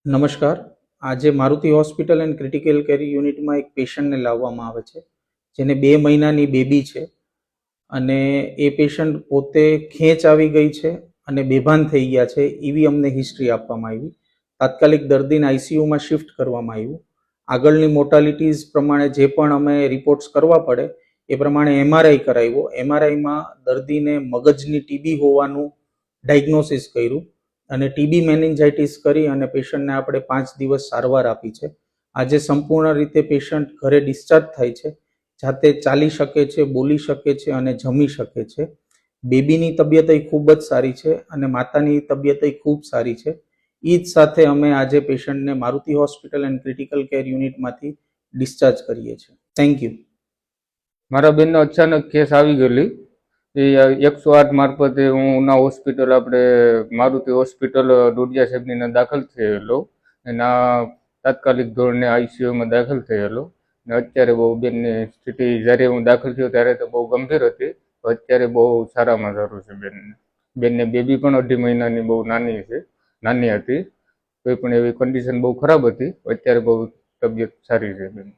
નમસ્કાર. આજે Maruti hospital and critical care યુનિટમાં એક પેશન્ટને લાવવામાં આવે છે, જેને 2 મહિનાની બેબી છે અને એ પેશન્ટ પોતે ખેંચ આવી ગઈ છે અને બેભાન થઈ ગયા છે એવી અમને હિસ્ટ્રી આપવામાં આવી. તાત્કાલિક દર્દીને આઈસીયુમાં શિફ્ટ કરવામાં આવ્યું. આગળની મોર્ટાલિટીઝ પ્રમાણે જે પણ અમે રિપોર્ટ્સ કરવા પડે એ પ્રમાણે એમઆરઆઈ કરાવ્યો. એમઆરઆઈમાં દર્દીને મગજની ટીબી હોવાનું ડાયગ્નોસિસ કર્યું અને ટીબી મેનિન્જાઇટિસ કરી અને પેશન્ટને આપણે 5 દિવસ સારવાર આપી છે. આજે સંપૂર્ણ રીતે પેશન્ટ ઘરે ડિસ્ચાર્જ થાય છે, જાતે ચાલી શકે છે, બોલી શકે છે અને જમી શકે છે. બેબીની તબિયત ખૂબ જ સારી છે અને માતાની તબિયત ખૂબ સારી છે. એ જ સાથે અમે આજે પેશન્ટને Maruti hospital and critical care યુનિટમાંથી ડિસ્ચાર્જ કરીએ છીએ. Thank you. મારા બેનનો અચાનક કેસ આવી ગયેલી એ 108 મારફતે હું ઉના હોસ્પિટલ આપણે મારુતિ હોસ્પિટલ ડોડિયા સાહેબની દાખલ થયેલો. એના તાત્કાલિક ધોરણે આઈસીયુમાં દાખલ થયેલો ને અત્યારે બહુ બેનની સ્થિતિ જ્યારે હું દાખલ થયો ત્યારે તો બહુ ગંભીર હતી. અત્યારે બહુ સારામાં સારું છે બેનને બેબી પણ 2.5 મહિનાની બહુ નાની હતી. કોઈ પણ એવી કન્ડિશન બહુ ખરાબ હતી. અત્યારે બહુ તબિયત સારી છે બેન.